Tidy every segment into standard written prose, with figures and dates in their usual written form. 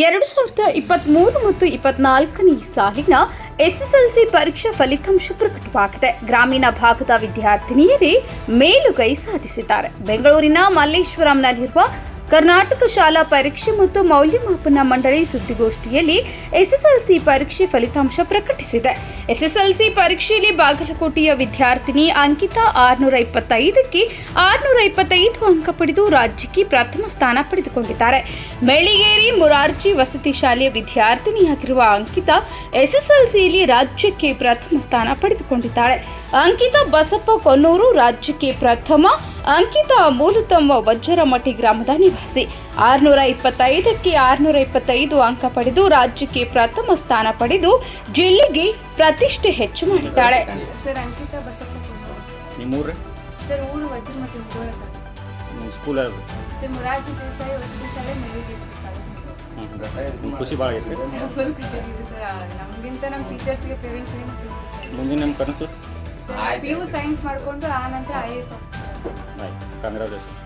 2023 ಮತ್ತು 24ನೇ ಸಾಲಿನ ಎಸ್ಎಸ್ಎಲ್ಸಿ ಪರೀಕ್ಷಾ ಫಲಿತಾಂಶ ಪ್ರಕಟವಾಗಿದೆ. ಗ್ರಾಮೀಣ ಭಾಗದ ವಿದ್ಯಾರ್ಥಿನಿಯರೇ ಮೇಲುಗೈ ಸಾಧಿಸಿದ್ದಾರೆ. ಬೆಂಗಳೂರಿನ ಮಲ್ಲೇಶ್ವರಂನಲ್ಲಿರುವ ಕರ್ನಾಟಕ ಶಾಲಾ ಪರೀಕ್ಷೆ ಮತ್ತು ಮೌಲ್ಯಮಾಪನ ಮಂಡಳಿ ಸುದ್ದಿಗೋಷ್ಠಿಯಲ್ಲಿ ಎಸ್ಎಸ್ಎಲ್ಸಿ ಪರೀಕ್ಷೆ ಫಲಿತಾಂಶ ಪ್ರಕಟಿಸಿದೆ. ಎಸ್ಎಸ್ಎಲ್ಸಿ ಪರೀಕ್ಷೆಯಲ್ಲಿ ಬಾಗಲಕೋಟೆಯ ವಿದ್ಯಾರ್ಥಿನಿ ಅಂಕಿತಾ 625ಕ್ಕೆ 625 ಅಂಕ ಪಡೆದು ರಾಜ್ಯಕ್ಕೆ ಪ್ರಥಮ ಸ್ಥಾನ ಪಡೆದುಕೊಂಡಿದ್ದಾರೆ. ಮೆಳ್ಳಿಗೇರಿ ಮುರಾರ್ಜಿ ವಸತಿ ಶಾಲೆಯ ವಿದ್ಯಾರ್ಥಿನಿಯಾಗಿರುವ ಅಂಕಿತಾ ಎಸ್ಎಸ್ಎಲ್ಸಿಯಲ್ಲಿ ರಾಜ್ಯಕ್ಕೆ ಪ್ರಥಮ ಸ್ಥಾನ ಪಡೆದುಕೊಂಡಿದ್ದಾಳೆ. ಅಂಕಿತಾ ಬಸಪ್ಪ ಕೊನ್ನೂರು ರಾಜ್ಯಕ್ಕೆ ಪ್ರಥಮ. ಅಂಕಿತಾ ಮೂಲತಃ ವಜ್ರಮಠಿ ಗ್ರಾಮದ ನಿವಾಸಿ. 625ಕ್ಕೆ 625 ಅಂಕ ಪಡೆದು ರಾಜ್ಯಕ್ಕೆ ಪ್ರಥಮ ಸ್ಥಾನ ಪಡೆದು ಜಿಲ್ಲೆಗೆ ಪ್ರತಿಷ್ಠೆ ಹೆಚ್ಚು ಮಾಡಿದ್ದಾಳೆ. ಸರ್ ಅಂಕಿತಾ ಬಸಪ್ಪ ಕೊನ್ನೂರು. ನಿಮ್ಮೂರು? ಸರ್ ಊರು ವಜ್ರಮಠಿ ಮುಗೋಳಕ. ನಿಮ್ಮ ಸ್ಕೂಲ್ ಯಾವುದು? ಸರ್ ಮುರಾರ್ಜಿ ದೇಸಾಯಿ ವಸತಿ ಶಾಲೆ ಮೆಳ್ಳಿಗೇರಿ ನಿಮ್ಮ ಖುಷಿ ಭಾಳ ಐತ್ರಿ? ಫುಲ್ ಖುಷಿಯಾಗಿದೆ ಸರ್. ನಮಗಿಂತ ನಮ್ಮ ಟೀಚರ್ಸ್ಗೆ ಪೇರೆಂಟ್ಸ್ಗೆ ಮುಂದಿನ ನಿಮ್ಮ ಕನಸು? PU ಸೈನ್ಸ್ ಮಾಡಿಕೊಂಡು ಆ ನಂತರ IAS ಆಫೀಸರ್. ಆಯ್ತು, ಕಂಗ್ರಾಚುಲೇಷನ್.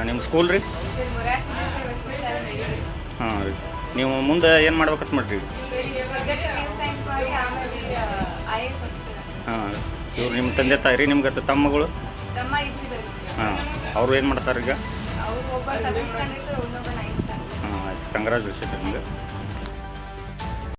ನಿಮ್ಮ ಸ್ಕೂಲ್ ರೀ? ಸರ್ ಮುರಾರ್ಜಿ ದೇಸಾಯಿ ವಸತಿ ಶಾಲೆ ಮೆಳ್ಳಿಗೇರಿ. ಹಾಂ ರೀ. ನೀವು ಮುಂದೆ ಏನು ಮಾಡ್ಬೇಕಂತ ಮಾಡ್ರಿ? ಸದ್ಯಕ್ಕೆ PU ಸೈನ್ಸ್ ಮಾಡಿ ಆಮೇಲೆ IAS ಆಫೀಸರ್. ಹಾಂ, ಇವ್ರು ನಿಮ್ಮ ತಂದೆ ತಾಯಿ ರೀ? ನಿಮ್ಗೆ ತಮ್ಮಗಳು? ತಮ್ಮ ಇಬ್ಬರು. ಹಾಂ, ಅವರು ಏನು ಮಾಡ್ತಾರೆ ಈಗ? ಅವರು ಒಬ್ಬ 7th ಸ್ಟ್ಯಾಂಡರ್ಡ್ ಸರ್, ಇನ್ನೊಬ್ಬ 9th ಸ್ಟ್ಯಾಂಡರ್ಡ್. ಹಾಂ, ಆಯ್ತು, ಕಂಗ್ರಾಚುಲೇಷನ್ ನಿಮಗೆ.